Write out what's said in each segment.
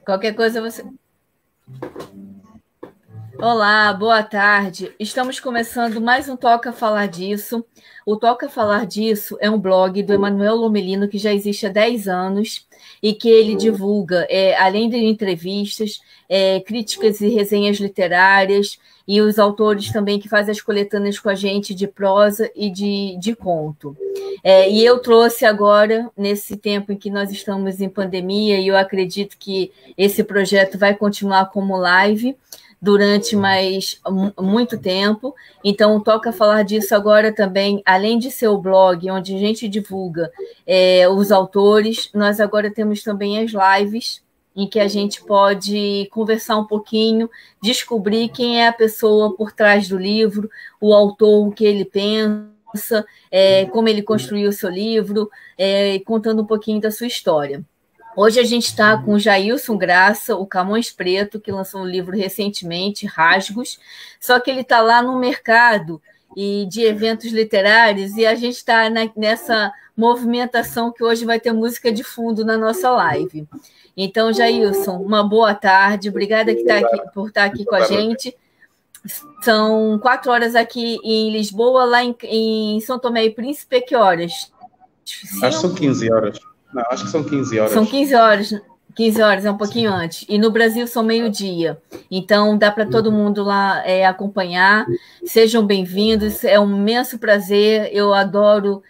Qualquer coisa você... Olá, boa tarde. Estamos começando mais um Toca Falar Disso. O Toca Falar Disso é um blog do Emanuel Lomelino que já existe há 10 anos e que ele divulga, além de entrevistas, críticas e resenhas literárias e os autores também que fazem as coletâneas com a gente de prosa e de conto. E eu trouxe agora, nesse tempo em que nós estamos em pandemia, e eu acredito que esse projeto vai continuar como live, durante mais muito tempo. Então, toca falar disso agora também, além de ser o blog, onde a gente divulga os autores, nós agora temos também as lives, em que a gente pode conversar um pouquinho, descobrir quem é a pessoa por trás do livro, o autor, o que ele pensa, como ele construiu o seu livro, contando um pouquinho da sua história. Hoje a gente está com o Jailson Graça, o Camões Preto, que lançou um livro recentemente, Rasgos, só que ele está lá no mercado e de eventos literários, e a gente está nessa movimentação que hoje vai ter música de fundo na nossa live. Então, Jailson, uma boa tarde, obrigada por estar aqui com a gente. São 4 horas aqui em Lisboa, lá em São Tomé e Príncipe, que horas? Acho que são 15 horas. Não, acho que são 15 horas. São 15 horas. 15 horas, é um pouquinho antes. E no Brasil são meio-dia. Então, dá para todo mundo lá acompanhar. Sejam bem-vindos. É um imenso prazer. Eu adoro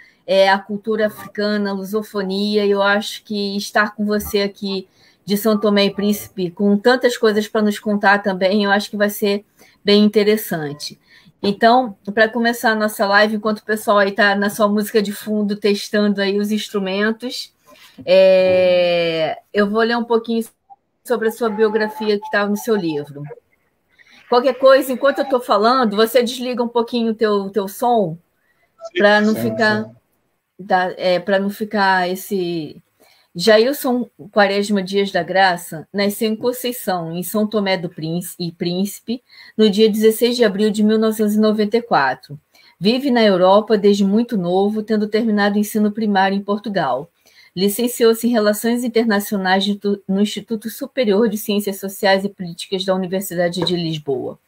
a cultura africana, a lusofonia. Eu acho que estar com você aqui de São Tomé e Príncipe, com tantas coisas para nos contar também, eu acho que vai ser bem interessante. Então, para começar a nossa live, enquanto o pessoal aí está na sua música de fundo, testando aí os instrumentos, eu vou ler um pouquinho sobre a sua biografia que está no seu livro. Qualquer coisa, enquanto eu estou falando, você desliga um pouquinho o teu som para não ficar para não ficar esse... Jailson Quaresma Dias da Graça nasceu em Conceição, em São Tomé do Príncipe, no dia 16 de abril de 1994. Vive na Europa desde muito novo, tendo terminado o ensino primário em Portugal. Licenciou-se em Relações Internacionais no Instituto Superior de Ciências Sociais e Políticas da Universidade de Lisboa.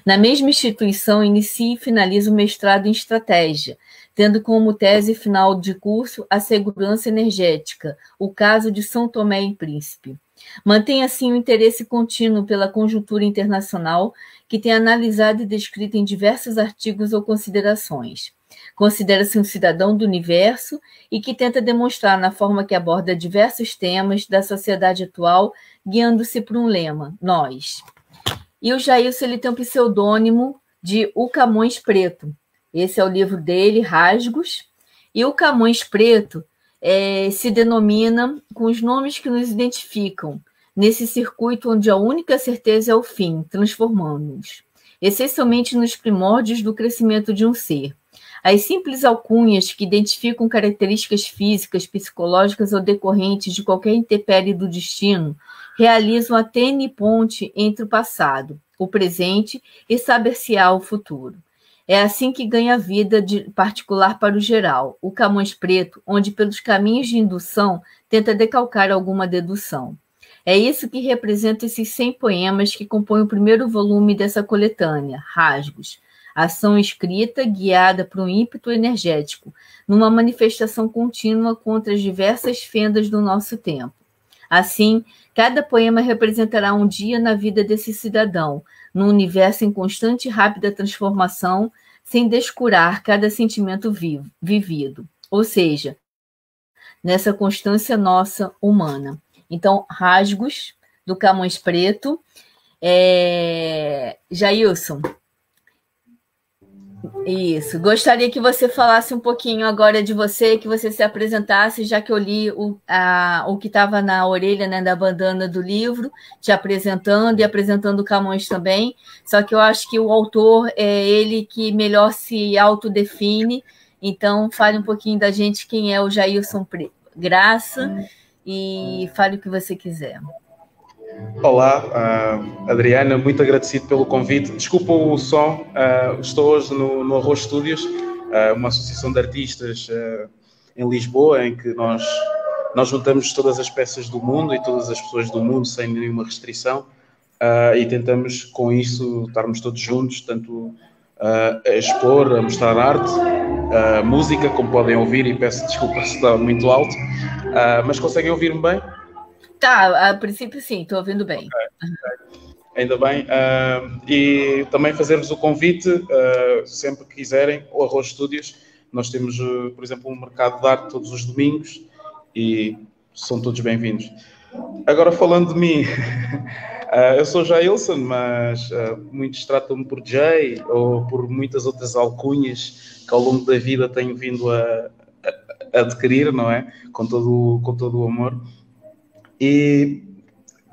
Na mesma instituição, inicia e finaliza o mestrado em Estratégia, tendo como tese final de curso a segurança energética, o caso de São Tomé e Príncipe. Mantém, assim, o interesse contínuo pela conjuntura internacional, que tem analisado e descrito em diversos artigos ou considerações. Considera-se um cidadão do universo e que tenta demonstrar na forma que aborda diversos temas da sociedade atual, guiando-se por um lema, nós. E o Jailson, ele tem um pseudônimo de O Camões Preto. Esse é o livro dele, Rasgos. E o Camões Preto se denomina com os nomes que nos identificam, nesse circuito onde a única certeza é o fim, transformando-nos, essencialmente nos primórdios do crescimento de um ser. As simples alcunhas que identificam características físicas, psicológicas ou decorrentes de qualquer intempérie do destino realizam a tênue ponte entre o passado, o presente e saber-se-á o futuro. É assim que ganha vida de particular para o geral, o Camões Preto, onde pelos caminhos de indução tenta decalcar alguma dedução. É isso que representa esses 100 poemas que compõem o primeiro volume dessa coletânea, Rasgos, ação escrita guiada por um ímpeto energético, numa manifestação contínua contra as diversas fendas do nosso tempo. Assim, cada poema representará um dia na vida desse cidadão, num universo em constante e rápida transformação, sem descurar cada sentimento vivido, ou seja, nessa constância nossa humana. Então, Rasgos, do Camões Preto. Jailson, isso. Gostaria que você falasse um pouquinho agora de você, que você se apresentasse, já que eu li o que estava na orelha, né, da bandana do livro, te apresentando e apresentando o Camões também. Só que eu acho que o autor é ele que melhor se autodefine. Então, fale um pouquinho da gente, quem é o Jailson Graça, e fale o que você quiser. Olá, Adriana, muito agradecido pelo convite. Desculpa o som, estou hoje no Arroz Studios, uma associação de artistas em Lisboa, em que nós nós juntamos todas as peças do mundo e todas as pessoas do mundo sem nenhuma restrição, e tentamos com isso estarmos todos juntos, tanto a expor, a mostrar arte, música, como podem ouvir, e peço desculpa se está muito alto, mas conseguem ouvir-me bem? Tá, a princípio sim, estou ouvindo bem. Okay. Ainda bem. E também fazer-vos o convite, sempre que quiserem, o Arroz Studios. Nós temos, por exemplo, um mercado de arte todos os domingos e são todos bem-vindos. Agora, falando de mim, eu sou Jailson, mas muitos tratam-me por Jay ou por muitas outras alcunhas que ao longo da vida tenho vindo a adquirir, não é? Com todo o amor. E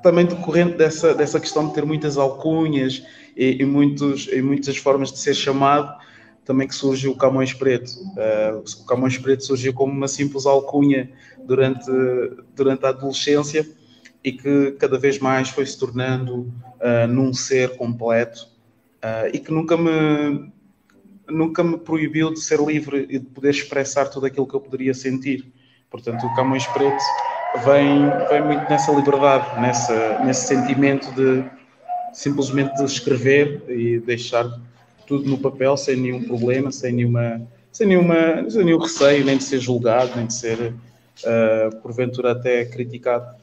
também decorrente dessa questão de ter muitas alcunhas e muitas formas de ser chamado, também que surge o Camões Preto. O Camões Preto surgiu como uma simples alcunha durante a adolescência e que cada vez mais foi se tornando num ser completo e que nunca me proibiu de ser livre e de poder expressar tudo aquilo que eu poderia sentir. Portanto, o Camões Preto vem muito nessa liberdade, nesse sentimento de simplesmente de escrever e deixar tudo no papel sem nenhum problema, sem nenhum receio, nem de ser julgado, nem de ser porventura até criticado.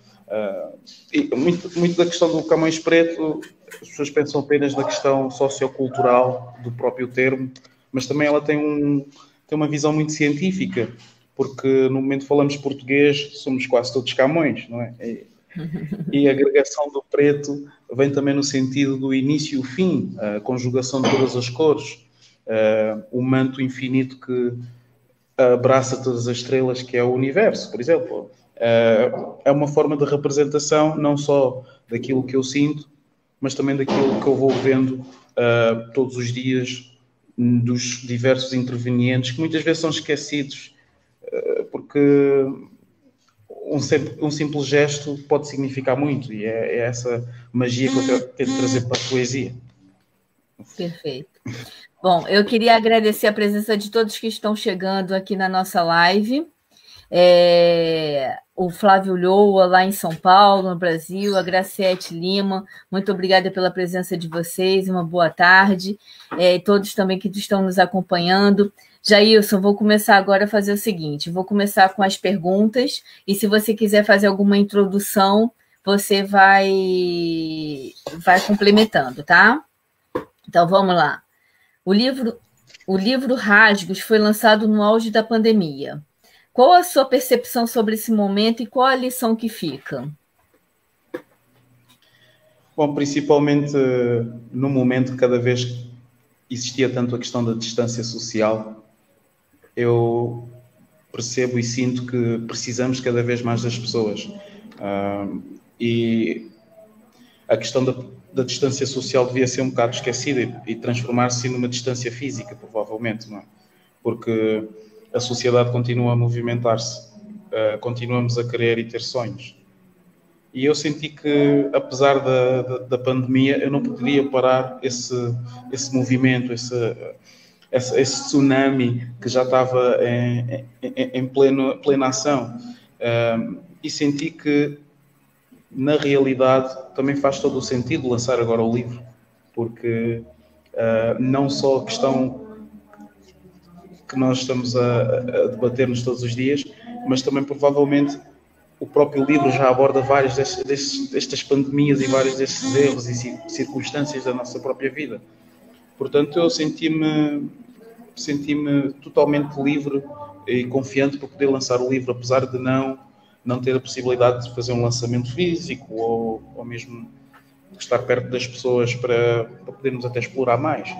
E muito da questão do Camões Preto, as pessoas pensam apenas na questão sociocultural do próprio termo, mas também ela tem uma visão muito científica, porque no momento que falamos português somos quase todos Camões, não é? E a agregação do preto vem também no sentido do início e o fim, a conjugação de todas as cores, o manto infinito que abraça todas as estrelas, que é o universo, por exemplo. É uma forma de representação não só daquilo que eu sinto, mas também daquilo que eu vou vendo todos os dias dos diversos intervenientes, que muitas vezes são esquecidos, porque um simples gesto pode significar muito, e é essa magia que eu tento trazer para a poesia. Perfeito. Bom, eu queria agradecer a presença de todos que estão chegando aqui na nossa live. O Flávio Loa, lá em São Paulo, no Brasil, a Graciete Lima, muito obrigada pela presença de vocês, uma boa tarde. Todos também que estão nos acompanhando. Jailson, vou começar agora a fazer o seguinte, vou começar com as perguntas, e se você quiser fazer alguma introdução, você vai complementando, tá? Então, vamos lá. O livro Rasgos foi lançado no auge da pandemia. Qual a sua percepção sobre esse momento e qual a lição que fica? Bom, principalmente no momento que cada vez existia tanto a questão da distância social, eu percebo e sinto que precisamos cada vez mais das pessoas. E a questão da distância social devia ser um bocado esquecida e transformar-se numa distância física, provavelmente, não é? Porque a sociedade continua a movimentar-se, continuamos a querer e ter sonhos. E eu senti que, apesar da pandemia, eu não poderia parar esse movimento, esse tsunami que já estava em plena ação. E senti que, na realidade, também faz todo o sentido lançar agora o livro, porque não só a questão que nós estamos a debater-nos todos os dias, mas também, provavelmente, o próprio livro já aborda várias destas pandemias e vários destes erros e circunstâncias da nossa própria vida. Portanto, eu senti-me totalmente livre e confiante para poder lançar o livro, apesar de não ter a possibilidade de fazer um lançamento físico ou mesmo estar perto das pessoas para podermos até explorar mais.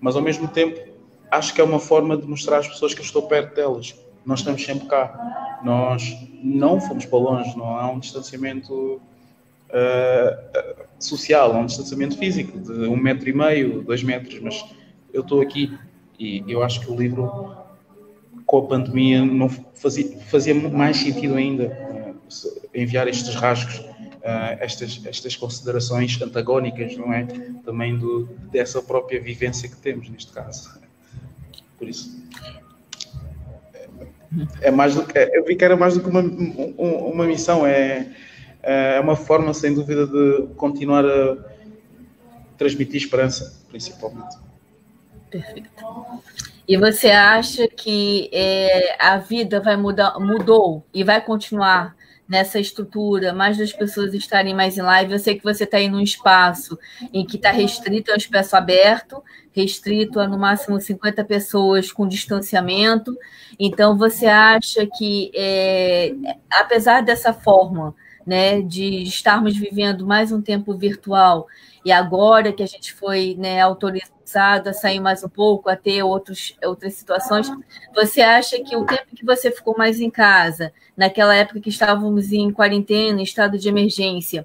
Mas, ao mesmo tempo, acho que é uma forma de mostrar às pessoas que eu estou perto delas. Nós estamos sempre cá. Nós não fomos para longe. Não há um distanciamento social, há um distanciamento físico de 1,5 metro, 2 metros, mas eu estou aqui. E eu acho que o livro, com a pandemia, não fazia mais sentido ainda enviar estes rasgos, estas considerações antagónicas, não é? Também dessa própria vivência que temos, neste caso. Por isso. É mais do que, eu vi que era mais do que uma missão, é uma forma, sem dúvida, de continuar a transmitir esperança, principalmente. Perfeito. E você acha que a vida mudou e vai continuar nessa estrutura, mais das pessoas estarem mais em live? Eu sei que você está aí num espaço em que está restrito, é um espaço aberto, restrito a no máximo 50 pessoas com distanciamento. Então, você acha que, apesar dessa forma, né, de estarmos vivendo mais um tempo virtual, e agora que a gente foi, né, autorizado a sair mais um pouco, a ter outras situações, você acha que o tempo que você ficou mais em casa, naquela época que estávamos em quarentena, em estado de emergência,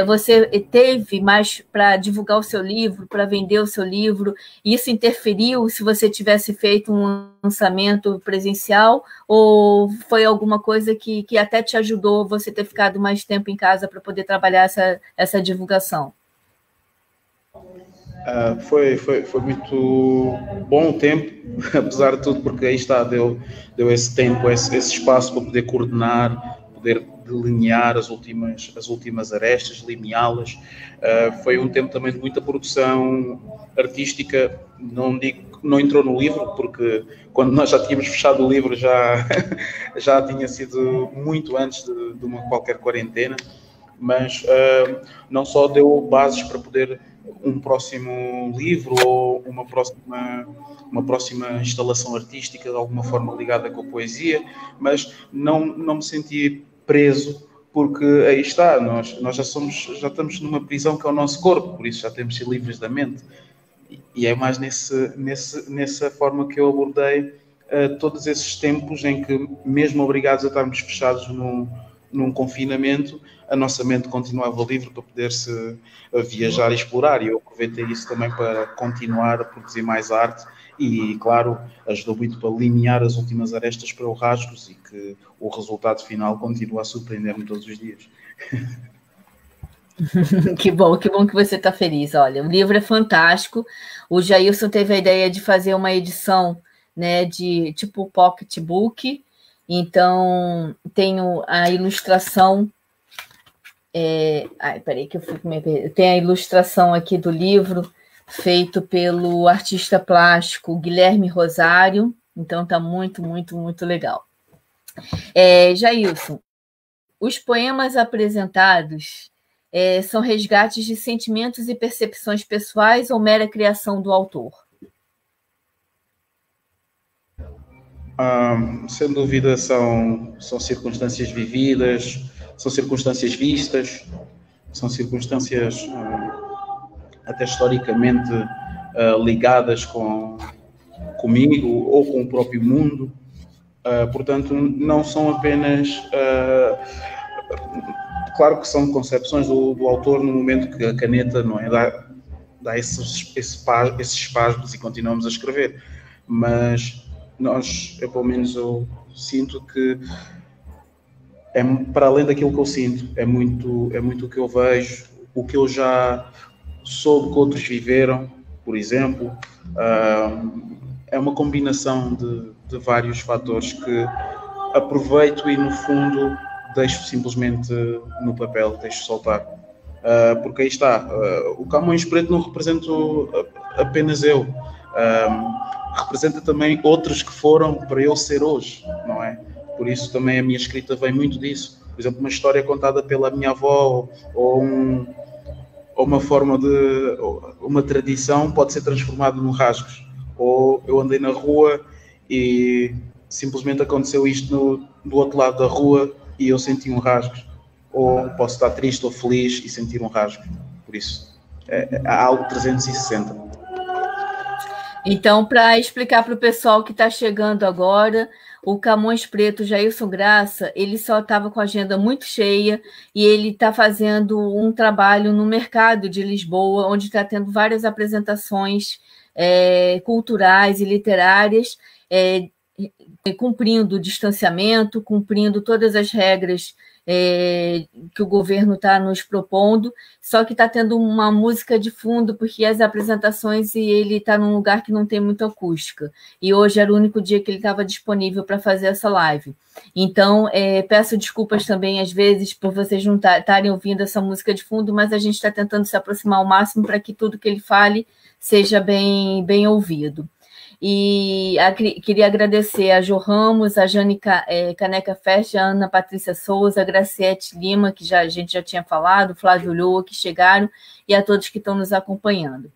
você teve mais para divulgar o seu livro, para vender o seu livro, e isso interferiu se você tivesse feito um lançamento presencial, ou foi alguma coisa que até te ajudou você ter ficado mais tempo em casa para poder trabalhar essa divulgação? Foi muito bom o tempo, apesar de tudo, porque aí está, deu esse tempo, esse espaço para poder coordenar, poder delinear as últimas arestas, lineá-las. Foi um tempo também de muita produção artística, não digo que não entrou no livro, porque quando nós já tínhamos fechado o livro já tinha sido muito antes de uma qualquer quarentena, mas não só deu bases para poder um próximo livro ou uma próxima instalação artística de alguma forma ligada com a poesia, mas não me senti preso, porque aí está, nós já estamos numa prisão que é o nosso corpo, por isso já temos de ser livres da mente, e é mais nessa forma que eu abordei todos esses tempos em que, mesmo obrigados a estarmos fechados num confinamento, a nossa mente continuava livre para poder-se viajar e explorar, e eu aproveitei isso também para continuar a produzir mais arte e, claro, ajudou muito para linear as últimas arestas para o Rasgos e que o resultado final continua a surpreender-me todos os dias. Que bom que você está feliz. Olha, o livro é fantástico. O Jailson teve a ideia de fazer uma edição, né, de tipo pocketbook. Então, tenho a ilustração. Peraí, que eu fui comer. Tem a ilustração aqui do livro, feito pelo artista plástico Guilherme Rosário. Então, tá muito, muito, muito legal. Jailson, os poemas apresentados são resgates de sentimentos e percepções pessoais ou mera criação do autor? Sem dúvida são circunstâncias vividas, são circunstâncias vistas, são circunstâncias até historicamente ligadas comigo ou com o próprio mundo. Portanto, não são apenas... claro que são concepções do autor no momento que a caneta, não é, dá esses espasmos e continuamos a escrever, mas eu pelo menos eu sinto que é para além daquilo que eu sinto, é muito o que eu vejo, o que eu já soube que outros viveram, por exemplo. É uma combinação de vários fatores que aproveito e, no fundo, deixo simplesmente no papel, deixo soltar. Porque aí está, o Camões Preto não represento apenas eu, representa também outros que foram para eu ser hoje, não é? Por isso também a minha escrita vem muito disso. Por exemplo, uma história contada pela minha avó ou uma forma uma tradição pode ser transformada num Rasgos. Ou eu andei na rua e simplesmente aconteceu isto do outro lado da rua e eu senti um Rasgos. Ou posso estar triste ou feliz e sentir um Rasgos. Por isso, há algo 360. Então, para explicar para o pessoal que está chegando agora, o Camões Preto, Jailson Graça, ele só estava com a agenda muito cheia e ele está fazendo um trabalho no mercado de Lisboa, onde está tendo várias apresentações culturais e literárias, cumprindo o distanciamento, cumprindo todas as regras que o governo está nos propondo, só que está tendo uma música de fundo, porque as apresentações, e ele está num lugar que não tem muita acústica. E hoje era o único dia que ele estava disponível para fazer essa live. Então, peço desculpas também, às vezes, por vocês não estarem ouvindo essa música de fundo, mas a gente está tentando se aproximar ao máximo para que tudo que ele fale seja bem ouvido. E queria agradecer a Jo Ramos, a Jane Caneca Fest, a Ana Patrícia Souza, a Graciete Lima, que a gente já tinha falado, Flávio Loa, que chegaram, e a todos que estão nos acompanhando.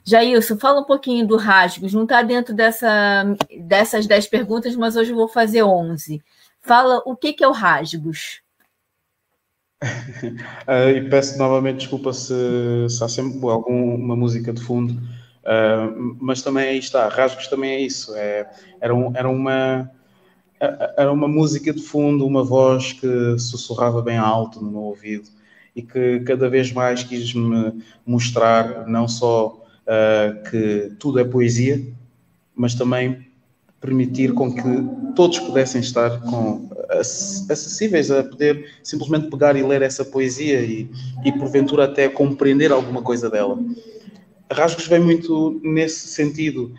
Jailson, fala um pouquinho do Rasgos. Não está dentro dessas 10 perguntas, mas hoje eu vou fazer 11. Fala o que é o Rasgos. E peço novamente desculpa se há sempre alguma música de fundo. Mas também aí está, Rasgos também é isso, era uma música de fundo, uma voz que sussurrava bem alto no meu ouvido e que cada vez mais quis-me mostrar não só que tudo é poesia, mas também permitir com que todos pudessem estar acessíveis a poder simplesmente pegar e ler essa poesia e porventura até compreender alguma coisa dela. Rasgos vem muito nesse sentido,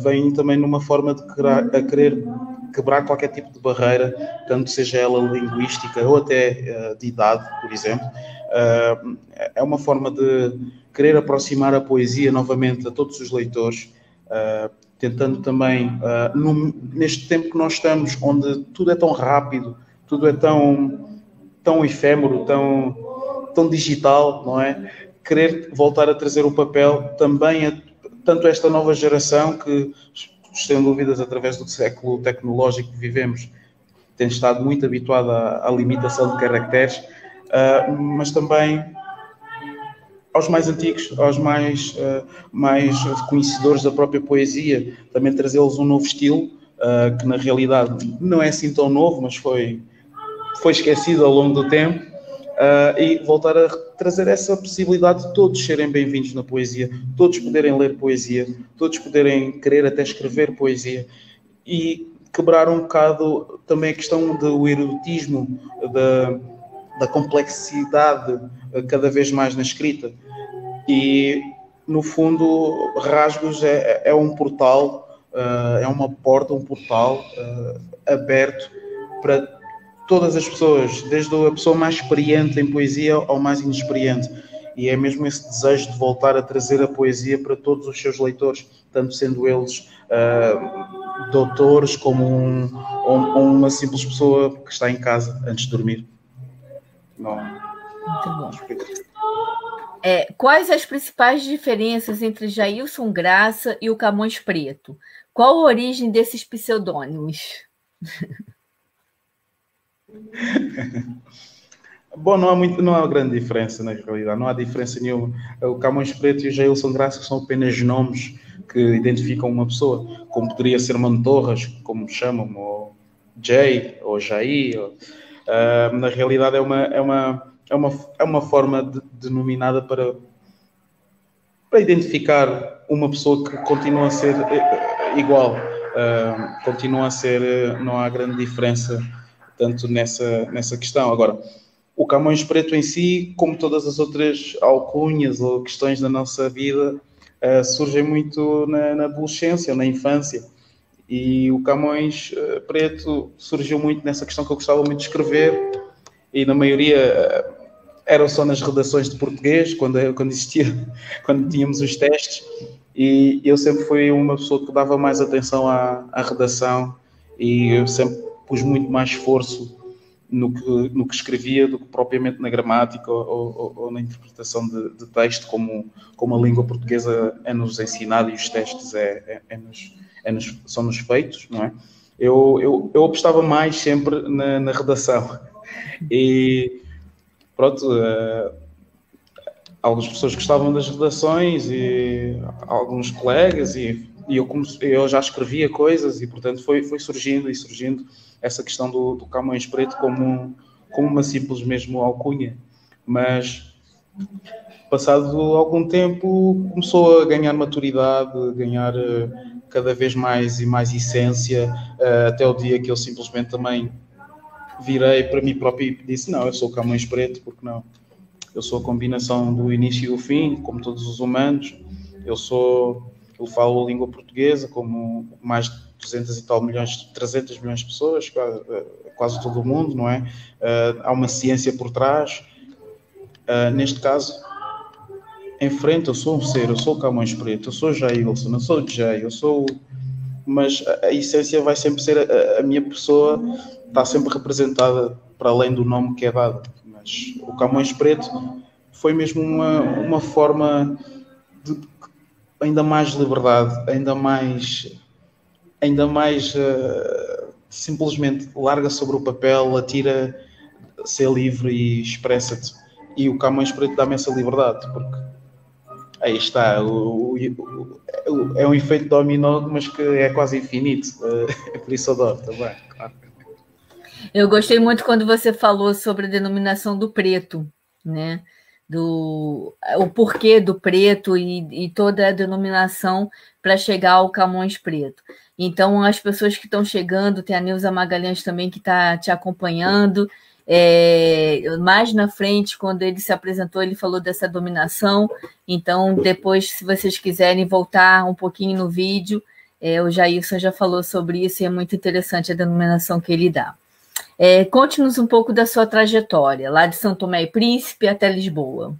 vem também numa forma de querer quebrar qualquer tipo de barreira, tanto seja ela linguística ou até de idade, por exemplo. É uma forma de querer aproximar a poesia novamente a todos os leitores, tentando também, neste tempo que nós estamos, onde tudo é tão rápido, tudo é tão efêmero, tão digital, não é? Querer voltar a trazer o papel também tanto a esta nova geração que, sem dúvidas, através do século tecnológico que vivemos, tem estado muito habituada à limitação de caracteres, mas também aos mais antigos, aos mais conhecedores da própria poesia, também trazê-los um novo estilo, que na realidade não é assim tão novo, mas foi esquecido ao longo do tempo. E voltar a trazer essa possibilidade de todos serem bem-vindos na poesia, todos poderem ler poesia, todos poderem querer até escrever poesia e quebrar um bocado também a questão do eruditismo, da complexidade cada vez mais na escrita. E, no fundo, Rasgos é um portal, é uma porta, um portal aberto para todas as pessoas, desde a pessoa mais experiente em poesia ao mais inexperiente. E é mesmo esse desejo de voltar a trazer a poesia para todos os seus leitores, tanto sendo eles doutores como uma simples pessoa que está em casa antes de dormir. Não. Muito bom. Quais as principais diferenças entre Jailson Graça e o Camões Preto? Qual a origem desses pseudônimos? Bom, não há grande diferença na realidade, não há diferença nenhuma. O Camões Preto e o Jailson Graça são apenas nomes que identificam uma pessoa, como poderia ser Mantorras, como chamam, ou Jay, ou Jair. Na realidade é uma forma denominada para identificar uma pessoa que continua a ser igual, continua a ser, não há grande diferença tanto nessa questão. Agora, o Camões Preto em si, como todas as outras alcunhas ou questões da nossa vida, surgem muito na adolescência, na infância. E o Camões Preto surgiu muito nessa questão que eu gostava muito de escrever, e na maioria eram só nas redações de português, quando tínhamos os testes, e eu sempre fui uma pessoa que dava mais atenção à redação, e eu sempre pus muito mais esforço no que escrevia do que propriamente na gramática ou na interpretação de texto, como a língua portuguesa é-nos ensinada e os testes são-nos feitos, não é? Eu apostava mais sempre na redação. E pronto, algumas pessoas gostavam das redações e alguns colegas, e eu já escrevia coisas, e portanto foi surgindo essa questão do Camões Preto como uma simples mesmo alcunha. Mas passado algum tempo começou a ganhar maturidade, a ganhar cada vez mais e mais essência, até o dia que eu simplesmente também virei para mim próprio e disse, não, eu sou Camões Preto, porque não? Eu sou a combinação do início e o fim, como todos os humanos. Eu falo a língua portuguesa, como mais de 200 e tal milhões, 300 milhões de pessoas, quase todo o mundo, não é? Há uma ciência por trás. Neste caso, em frente, eu sou um ser, eu sou o Camões Preto, eu sou o Jailson, eu sou o Jay, eu sou... Mas a essência vai sempre ser a minha pessoa, está sempre representada para além do nome que é dado. Mas o Camões Preto foi mesmo uma forma de ainda mais liberdade, ainda mais simplesmente larga sobre o papel, atira, ser livre e expressa-te. E o Camões Preto dá-me essa liberdade, porque aí está, é um efeito dominó, mas que é quase infinito. É por isso adoro também, claro. Eu gostei muito quando você falou sobre a denominação do preto, né? O porquê do preto e toda a denominação para chegar ao Camões Preto. Então, as pessoas que estão chegando, tem a Neuza Magalhães também que está te acompanhando. Mais na frente, quando ele se apresentou, ele falou dessa dominação. Então, depois, se vocês quiserem voltar um pouquinho no vídeo, o Jailson já falou sobre isso e é muito interessante a denominação que ele dá. Conte-nos um pouco da sua trajetória, lá de São Tomé e Príncipe até Lisboa.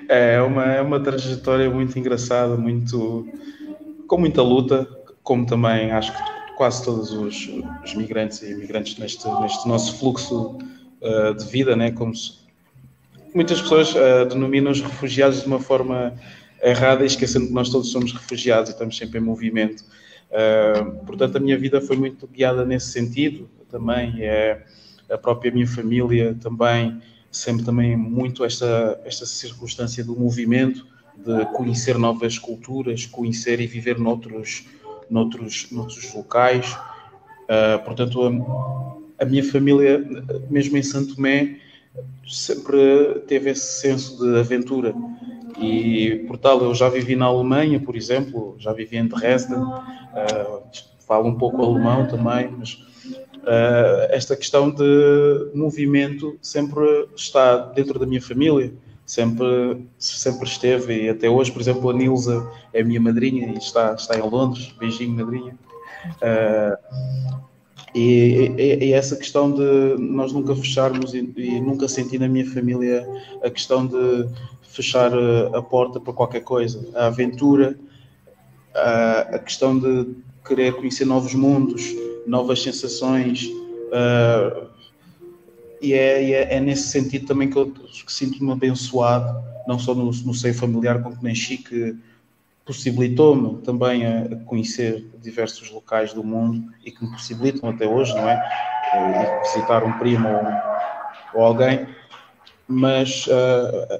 É uma trajetória muito engraçada, com muita luta, como também acho que quase todos os migrantes e imigrantes neste nosso fluxo de vida, né? Como muitas pessoas denominam os refugiados de uma forma errada, esquecendo que nós todos somos refugiados e estamos sempre em movimento. Portanto, a minha vida foi muito guiada nesse sentido também. A própria minha família também, sempre também muito esta circunstância do movimento, de conhecer novas culturas, conhecer e viver noutros locais. Portanto, a minha família, mesmo em Santo Tomé, sempre teve esse senso de aventura. E, por tal, eu já vivi na Alemanha, por exemplo, já vivi em Dresden, falo um pouco alemão também, mas esta questão de movimento sempre está dentro da minha família, sempre esteve, e até hoje, por exemplo, a Nilza é a minha madrinha e está em Londres, beijinho, madrinha. E essa questão de nós nunca fecharmos e nunca senti na minha família a questão de fechar a porta para qualquer coisa, a aventura, a questão de querer conhecer novos mundos, novas sensações, e é nesse sentido também que eu sinto-me abençoado, não só no seio familiar com que nasci, que possibilitou-me também a conhecer diversos locais do mundo e que me possibilitam até hoje, não é? Visitar um primo ou alguém, mas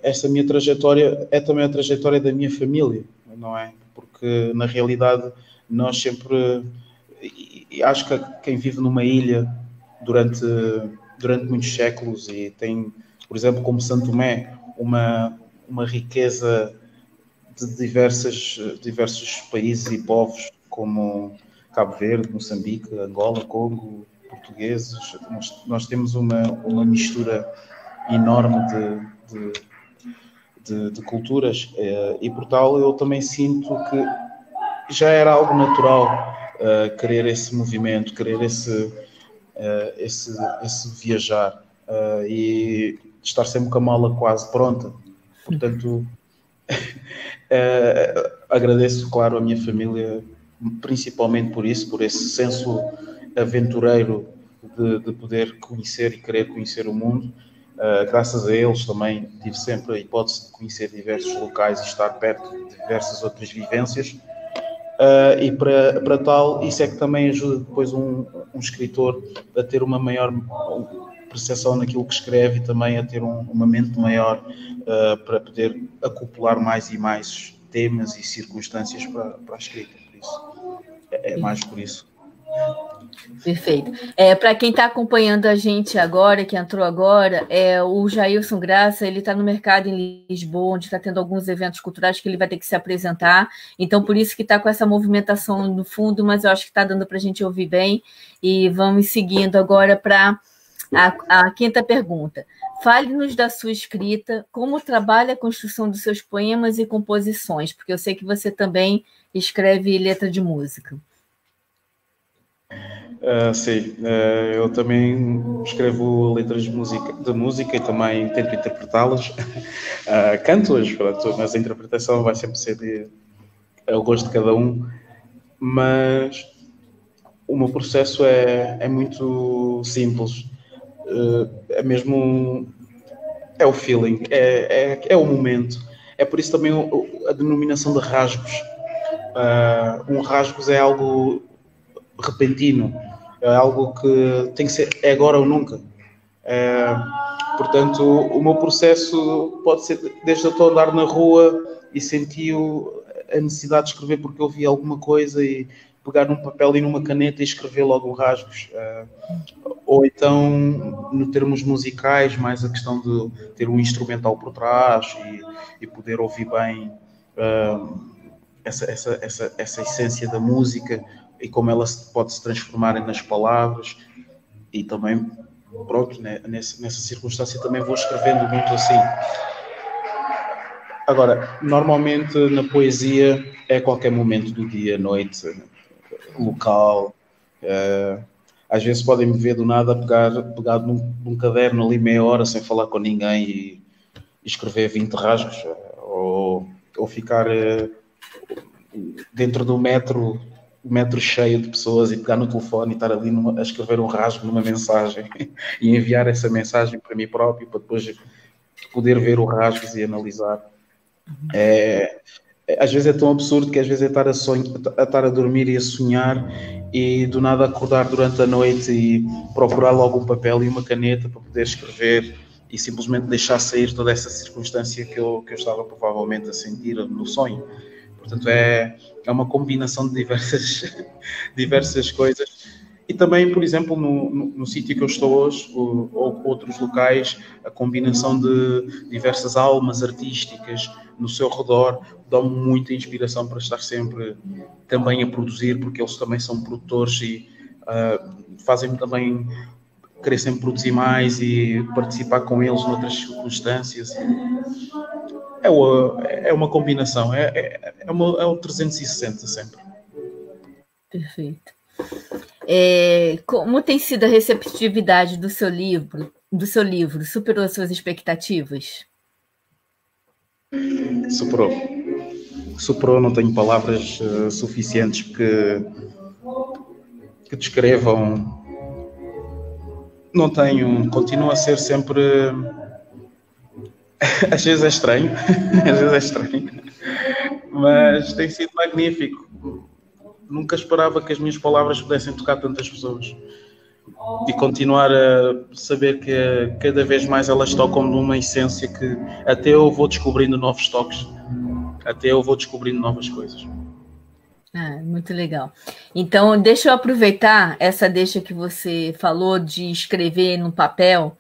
essa minha trajetória é também a trajetória da minha família, não é? Porque na realidade nós sempre, e acho que quem vive numa ilha durante muitos séculos e tem, por exemplo, como Santo Tomé, uma riqueza de diversos países e povos, como Cabo Verde, Moçambique, Angola, Congo, portugueses. Nós temos uma mistura enorme de culturas e, por tal, eu também sinto que já era algo natural querer esse movimento, querer esse viajar e estar sempre com a mala quase pronta. Portanto, agradeço, claro, a minha família, principalmente por isso, por esse senso aventureiro de poder conhecer e querer conhecer o mundo. Graças a eles também tive sempre a hipótese de conhecer diversos locais e estar perto de diversas outras vivências. E para tal, isso é que também ajuda depois um escritor a ter uma maior percepção naquilo que escreve e também a ter uma mente maior para poder acoplar mais e mais temas e circunstâncias para a escrita. Por isso, é mais por isso. Perfeito. Para quem está acompanhando a gente agora, que entrou agora, o Jailson Graça, ele está no mercado em Lisboa, onde está tendo alguns eventos culturais que ele vai ter que se apresentar, então por isso que está com essa movimentação no fundo, mas eu acho que está dando para a gente ouvir bem, e vamos seguindo agora para a quinta pergunta. Fale-nos da sua escrita, como trabalha a construção dos seus poemas e composições, porque eu sei que você também escreve letra de música. Sim, eu também escrevo letras de música e também tento interpretá-las. Canto-as, mas a interpretação vai sempre ser ao gosto de cada um. Mas o meu processo é muito simples. É mesmo... É o feeling, é o momento. É por isso também a denominação de rasgos. Um rasgos é algo repentino, é algo que tem que ser agora ou nunca. Portanto, o meu processo pode ser desde eu estou a andar na rua e senti a necessidade de escrever porque eu vi alguma coisa e pegar num papel e numa caneta e escrever logo rasgos. Ou então, no termos musicais, mais a questão de ter um instrumental por trás e poder ouvir bem essa essência da música e como ela pode se transformar nas palavras. E também, pronto, né, nessa circunstância também vou escrevendo muito assim. Agora, normalmente na poesia é a qualquer momento do dia, noite, local. Às vezes podem-me ver do nada pegado num caderno ali meia hora sem falar com ninguém e escrever 20 rasgos. Ou ficar dentro do metro cheio de pessoas e pegar no telefone e estar ali a escrever um rasgo numa mensagem e enviar essa mensagem para mim próprio para depois poder ver o rasgo e analisar. Às vezes é tão absurdo que às vezes é estar a dormir e a sonhar e do nada acordar durante a noite e procurar logo um papel e uma caneta para poder escrever e simplesmente deixar sair toda essa circunstância que eu estava provavelmente a sentir no sonho. Portanto, é uma combinação de diversas coisas. E também, por exemplo, no sítio que eu estou hoje, ou outros locais, a combinação de diversas almas artísticas no seu redor dão-me muita inspiração para estar sempre também a produzir, porque eles também são produtores e fazem-me também querer sempre produzir mais e participar com eles noutras circunstâncias. É uma combinação, é um 360 sempre. Perfeito. Como tem sido a receptividade do seu livro? Superou as suas expectativas? Superou, não tenho palavras suficientes que descrevam. Não tenho, continua a ser sempre... Às vezes é estranho, mas tem sido magnífico. Nunca esperava que as minhas palavras pudessem tocar tantas pessoas. E continuar a saber que cada vez mais elas tocam numa essência que até eu vou descobrindo novos toques, até eu vou descobrindo novas coisas. Muito legal. Então, deixa eu aproveitar essa deixa que você falou de escrever no papel,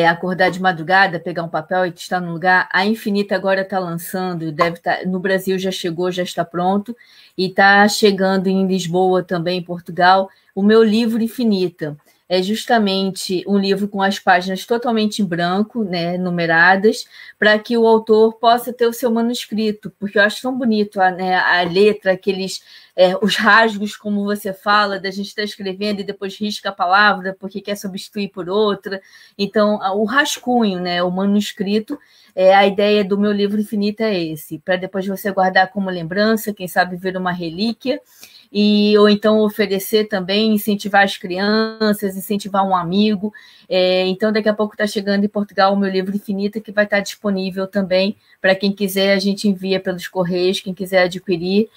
acordar de madrugada, pegar um papel e estar no lugar. A Infinita agora está lançando, deve estar, no Brasil já chegou, já está pronto, e está chegando em Lisboa também, em Portugal, o meu livro Infinita. É justamente um livro com as páginas totalmente em branco, né, numeradas, para que o autor possa ter o seu manuscrito, porque eu acho tão bonito a letra, os rasgos, como você fala, da gente estar escrevendo e depois risca a palavra porque quer substituir por outra. Então, o rascunho, né, o manuscrito, a ideia do meu livro Infinita é esse, para depois você guardar como lembrança, quem sabe ver uma relíquia, ou então oferecer também, incentivar as crianças, incentivar um amigo. Então, daqui a pouco está chegando em Portugal o meu livro Infinita, que vai estar disponível também para quem quiser, a gente envia pelos correios, quem quiser adquirir,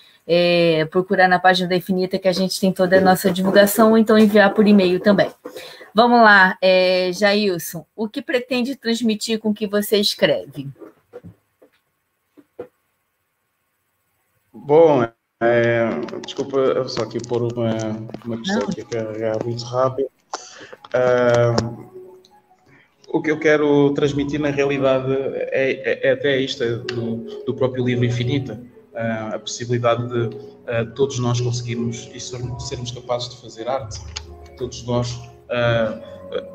procurar na página da Infinita, que a gente tem toda a nossa divulgação, ou então enviar por e-mail também. Vamos lá, Jailson, o que pretende transmitir com o que você escreve? Bom, Desculpa, só aqui pôr uma questão aqui a carregar muito rápido. O que eu quero transmitir na realidade é até isto do próprio livro Infinita, a possibilidade de todos nós conseguirmos e sermos capazes de fazer arte. Todos nós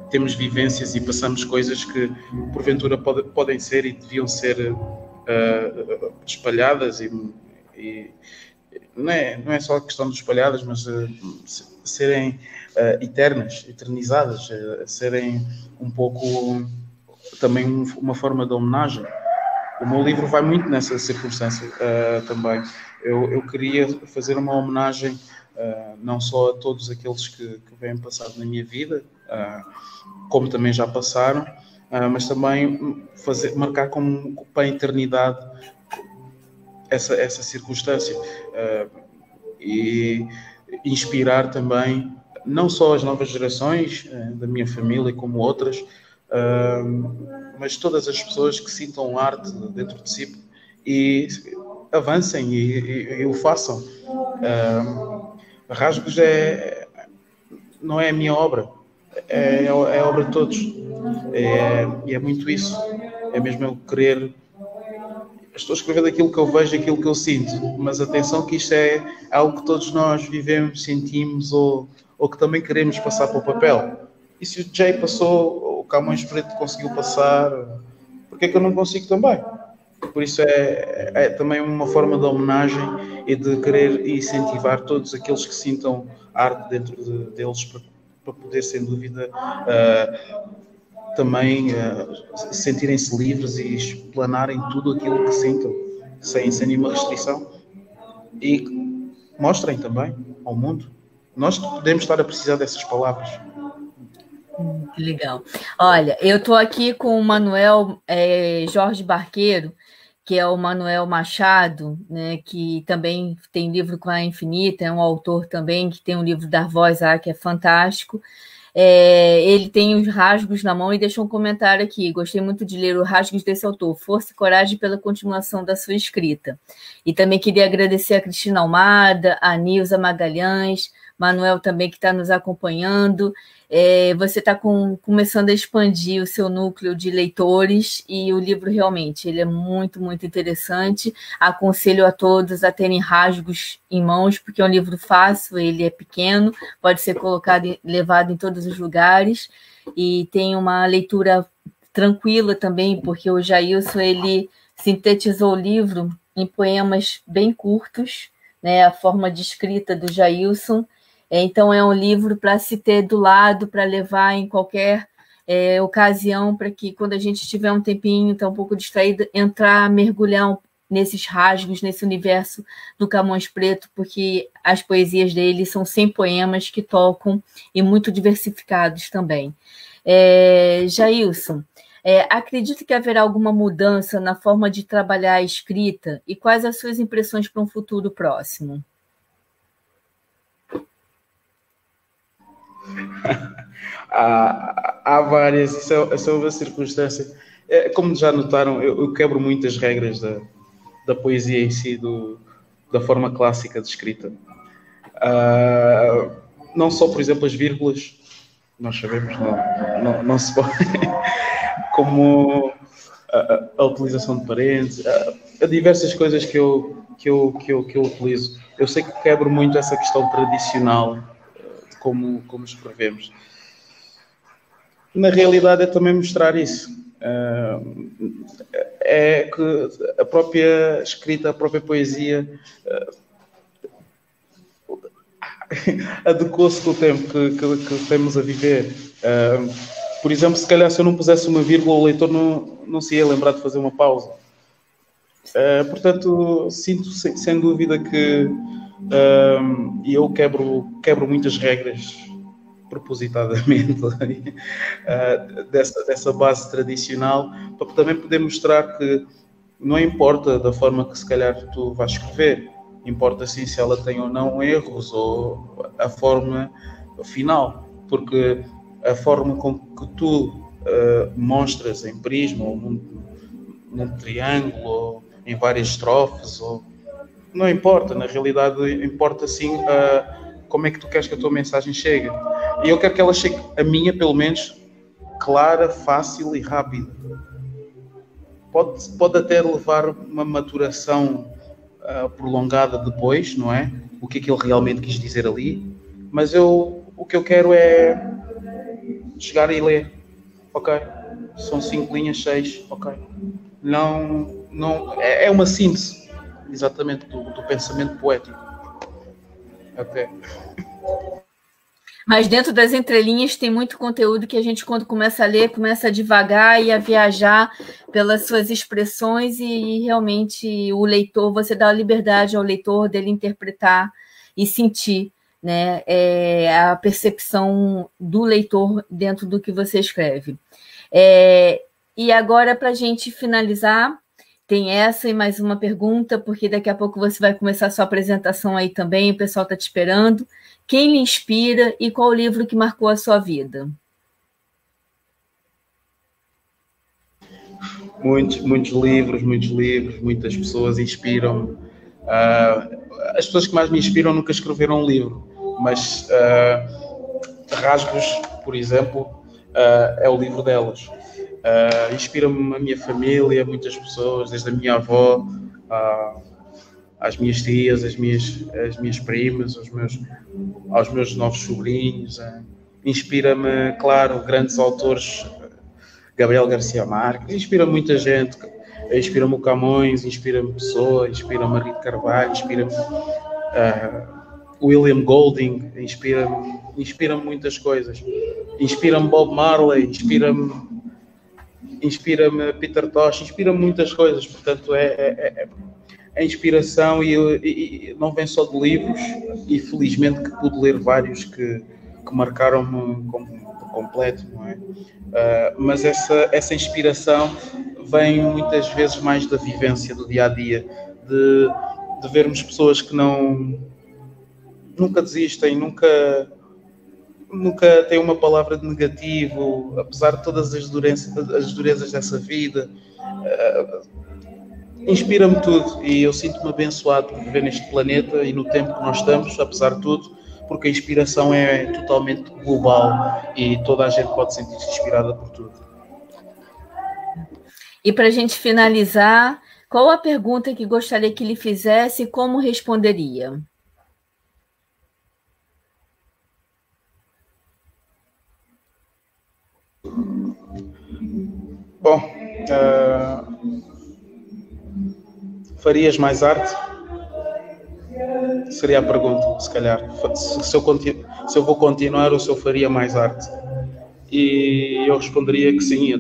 temos vivências e passamos coisas que porventura podem ser e deviam ser espalhadas e não é só a questão de espalhadas, mas serem eternas, eternizadas, serem um pouco também uma forma de homenagem. O meu livro vai muito nessa circunstância também. Eu queria fazer uma homenagem não só a todos aqueles que vêm passado na minha vida, como também já passaram, mas também marcar como para a eternidade essa circunstância e inspirar também não só as novas gerações da minha família como outras, mas todas as pessoas que sintam arte dentro de si e avancem e o façam. Rasgos não é a minha obra, é a obra de todos. E é muito isso. É mesmo eu querer. Estou a escrever daquilo que eu vejo, aquilo que eu sinto, mas atenção que isto é algo que todos nós vivemos, sentimos ou que também queremos passar para o papel. E se o Jay passou, o Camões Preto conseguiu passar, por que é que eu não consigo também? Por isso é também uma forma de homenagem e de querer incentivar todos aqueles que sintam arte dentro deles para poder, sem dúvida, também sentirem-se livres e explanarem tudo aquilo que sintam, sem nenhuma restrição. E mostrem também ao mundo. Nós podemos estar a precisar dessas palavras. Que legal. Olha, eu estou aqui com o Manuel Jorge Barqueiro, que é o Manuel Machado, né, que também tem livro com a Infinita, é um autor também que tem um livro Dar Voz à, que é fantástico. Ele tem os rasgos na mão e deixou um comentário aqui. Gostei muito de ler os rasgos desse autor. Força e coragem pela continuação da sua escrita. E também queria agradecer a Cristina Almada, a Nilza Magalhães, Manuel também que está nos acompanhando. Você está começando a expandir o seu núcleo de leitores e o livro realmente ele é muito, muito interessante. Aconselho a todos a terem rasgos em mãos, porque é um livro fácil, ele é pequeno, pode ser colocado e levado em todos os lugares e tem uma leitura tranquila também, porque o Jailson ele sintetizou o livro em poemas bem curtos, né, a forma de escrita do Jailson. Então, é um livro para se ter do lado, para levar em qualquer ocasião, para que, quando a gente tiver um tempinho, tá um pouco distraído, mergulhar nesses rasgos, nesse universo do Camões Preto, porque as poesias dele são 100 poemas que tocam e muito diversificados também. Jailson, acredita que haverá alguma mudança na forma de trabalhar a escrita e quais as suas impressões para um futuro próximo? Há várias, isso é uma circunstância. Como já notaram, eu quebro muitas regras da poesia em si, da forma clássica de escrita. Não só, por exemplo, as vírgulas, nós sabemos, não se pode, como a utilização de parênteses, há diversas coisas que eu utilizo. Eu sei que quebro muito essa questão tradicional como escrevemos. Na realidade é também mostrar isso. É que a própria escrita, a própria poesia adequou-se com o tempo que temos a viver. Por exemplo, se calhar se eu não pusesse uma vírgula, o leitor não se ia lembrar de fazer uma pausa. Portanto, sinto sem dúvida que eu quebro muitas regras propositadamente dessa base tradicional, para também poder mostrar que não importa da forma que se calhar tu vais escrever, importa sim se ela tem ou não erros ou a forma final, porque a forma com que tu mostras em prisma ou num triângulo ou em várias estrofes ou não importa, na realidade importa sim como é que tu queres que a tua mensagem chegue. E eu quero que ela chegue, a minha pelo menos, clara, fácil e rápida. Pode até levar uma maturação prolongada depois, não é? O que é que ele realmente quis dizer ali. Mas o que eu quero é chegar e ler. Ok, são 5 linhas, 6, ok. Não, é uma síntese, exatamente, do pensamento poético. Ok. Mas dentro das entrelinhas tem muito conteúdo que a gente, quando começa a ler, começa a divagar e a viajar pelas suas expressões e realmente o leitor, você dá a liberdade ao leitor dele interpretar e sentir, né, a percepção do leitor dentro do que você escreve. E agora, para a gente finalizar, tem essa e mais uma pergunta, porque daqui a pouco você vai começar a sua apresentação aí também, o pessoal está te esperando. Quem lhe inspira e qual o livro que marcou a sua vida? Muitos livros, muitas pessoas inspiram-me. As pessoas que mais me inspiram nunca escreveram um livro, mas Rasgos, por exemplo, é o livro delas. Inspira-me a minha família, muitas pessoas, desde a minha avó às minhas tias, as minhas primas, aos meus novos sobrinhos. Inspira-me, claro, grandes autores, Gabriel Garcia Marques, inspira-me muita gente, inspira-me o Camões, inspira-me Pessoa, inspira-me Henrique Carvalho, inspira-me William Golding, inspira-me muitas coisas. Inspira-me Bob Marley, inspira-me Peter Tosh, inspira-me muitas coisas, portanto a inspiração e não vem só de livros, e felizmente que pude ler vários que marcaram-me por completo, não é? Mas essa inspiração vem muitas vezes mais da vivência do dia-a-dia, de vermos pessoas que nunca desistem, nunca têm uma palavra de negativo, apesar de todas as durezas dessa vida. Inspira-me tudo e eu sinto-me abençoado por viver neste planeta e no tempo que nós estamos, apesar de tudo, porque a inspiração é totalmente global e toda a gente pode sentir-se inspirada por tudo. E para a gente finalizar, qual a pergunta que gostaria que lhe fizesse e como responderia? Bom, farias mais arte? Seria a pergunta, se calhar. Se eu vou continuar ou se eu faria mais arte. E eu responderia que sim,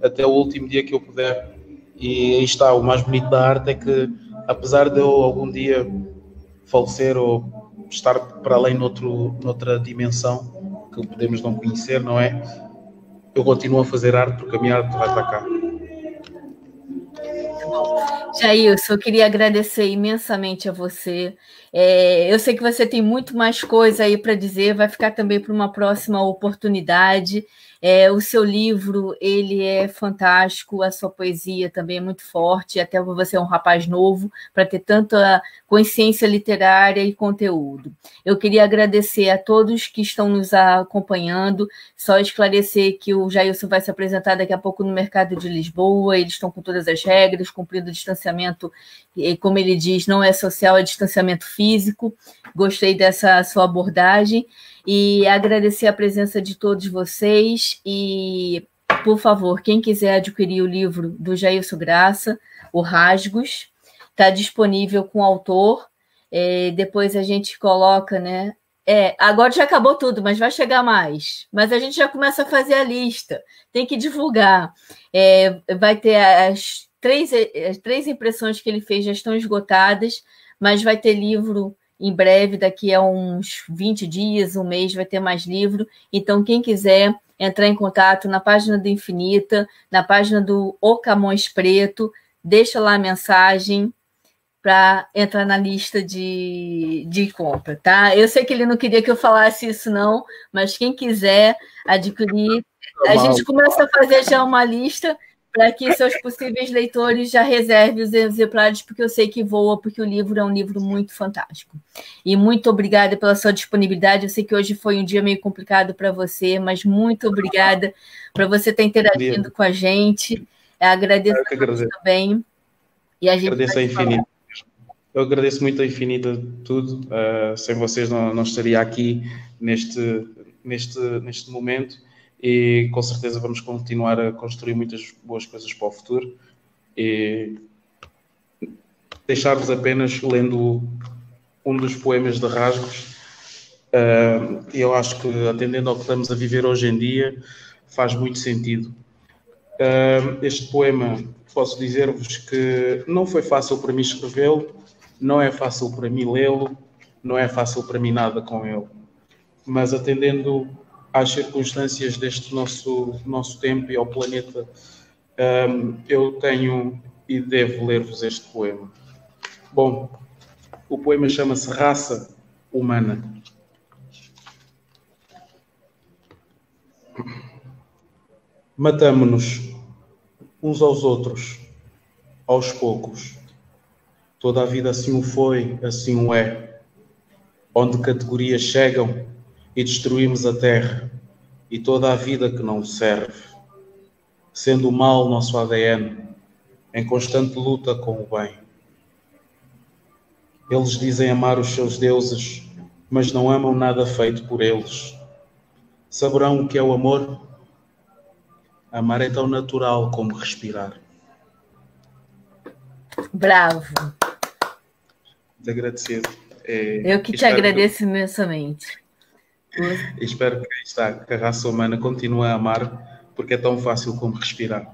até o último dia que eu puder. E aí está, o mais bonito da arte é que, apesar de eu algum dia falecer ou estar para além noutra dimensão que podemos não conhecer, não é? Eu continuo a fazer arte porque a minha arte vai estar cá. Jailson, eu queria agradecer imensamente a você. Eu sei que você tem muito mais coisa aí para dizer, vai ficar também para uma próxima oportunidade. O seu livro, ele é fantástico, a sua poesia também é muito forte, até você é um rapaz novo, para ter tanta consciência literária e conteúdo. Eu queria agradecer a todos que estão nos acompanhando, só esclarecer que o Jailson vai se apresentar daqui a pouco no Mercado de Lisboa, eles estão com todas as regras, cumprindo o distanciamento, e como ele diz, não é social, é distanciamento físico. Gostei dessa sua abordagem. E agradecer a presença de todos vocês e, por favor, quem quiser adquirir o livro do Jailson Graça, o Rasgos, está disponível com o autor, depois a gente coloca, né? Agora já acabou tudo, mas vai chegar mais. Mas a gente já começa a fazer a lista, tem que divulgar. Vai ter as três impressões que ele fez já estão esgotadas, mas vai ter livro em breve, daqui a uns 20 dias, um mês, vai ter mais livro. Então, quem quiser entrar em contato na página do Infinita, na página do O Camões Preto, deixa lá a mensagem para entrar na lista de compra, tá? Eu sei que ele não queria que eu falasse isso, não, mas quem quiser adquirir, a gente começa a fazer já uma lista para que seus possíveis leitores já reservem os exemplares, porque eu sei que voa, porque o livro é um livro muito fantástico. E muito obrigada pela sua disponibilidade. Eu sei que hoje foi um dia meio complicado para você, mas muito obrigada por você estar interagindo com a gente. Agradeço a todos também. E a gente agradeço a Infinita. Eu agradeço muito a Infinita tudo. Sem vocês não estaria aqui neste momento. E com certeza vamos continuar a construir muitas boas coisas para o futuro. E deixar-vos apenas lendo um dos poemas de Rasgos. Eu acho que, atendendo ao que estamos a viver hoje em dia, faz muito sentido. Este poema, posso dizer-vos que não foi fácil para mim escrevê-lo, não é fácil para mim lê-lo, não é fácil para mim nada com ele. Mas atendendo às circunstâncias deste nosso tempo e ao planeta, eu tenho e devo ler-vos este poema. Bom, o poema chama-se Raça Humana. Matamo-nos uns aos outros, aos poucos. Toda a vida assim o foi, assim o é. Onde categorias chegam e destruímos a terra e toda a vida que não serve. Sendo o mal nosso ADN, em constante luta com o bem. Eles dizem amar os seus deuses, mas não amam nada feito por eles. Saberão o que é o amor? Amar é tão natural como respirar. Bravo. Muito agradecido. Eu que te agradeço imensamente. Espero que a raça humana continue a amar, porque é tão fácil como respirar.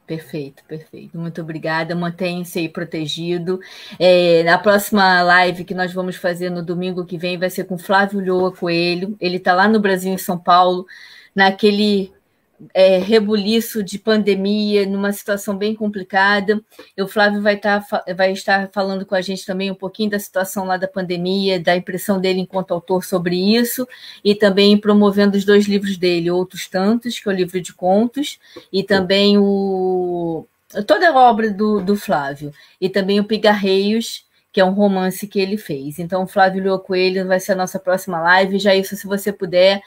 Perfeito, perfeito. Muito obrigada. Mantenha-se aí protegido. Na próxima live que nós vamos fazer no domingo que vem vai ser com Flávio Lhoa Coelho. Ele está lá no Brasil, em São Paulo, naquele rebuliço de pandemia, numa situação bem complicada. O Flávio vai estar falando com a gente também um pouquinho da situação lá da pandemia, da impressão dele enquanto autor sobre isso, e também promovendo os 2 livros dele, Outros Tantos, que é o livro de contos, e também toda a obra do Flávio, e também o Pigarreios, que é um romance que ele fez. Então, o Flávio Lhoa Coelho vai ser a nossa próxima live. Já isso, se você puder,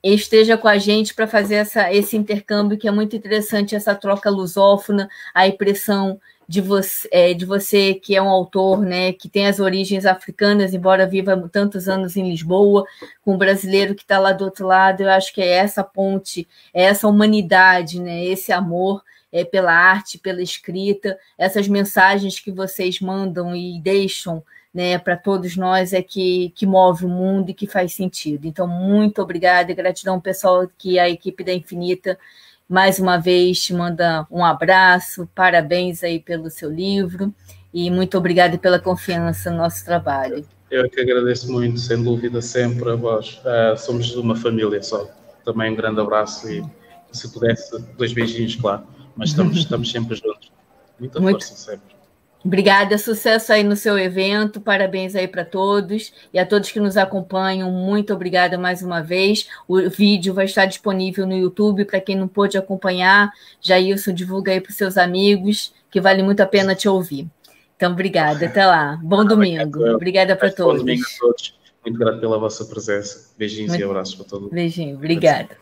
esteja com a gente para fazer esse intercâmbio, que é muito interessante, essa troca lusófona, a impressão de você que é um autor, né, que tem as origens africanas, embora viva tantos anos em Lisboa, com um brasileiro que está lá do outro lado. Eu acho que é essa ponte, é essa humanidade, né, esse amor pela arte, pela escrita, essas mensagens que vocês mandam e deixam, né, para todos nós, que move o mundo e que faz sentido. Então, muito obrigada e gratidão, pessoal, que a equipe da Infinita, mais uma vez, te manda um abraço, parabéns aí pelo seu livro e muito obrigada pela confiança no nosso trabalho. Eu que agradeço muito, sem dúvida, sempre a vós. Somos de uma família só. Também um grande abraço e, se pudesse, 2 beijinhos, claro. Mas estamos sempre juntos. Muita força sempre. Obrigada, sucesso aí no seu evento, parabéns aí para todos e a todos que nos acompanham, muito obrigada mais uma vez. O vídeo vai estar disponível no YouTube para quem não pôde acompanhar. Jailson, divulga aí para os seus amigos, que vale muito a pena te ouvir. Então, obrigada, até lá. Bom domingo. Obrigada para todos. Bom domingo a todos. Muito grato pela vossa presença. Beijinhos e abraços para todos. Beijinho, obrigada.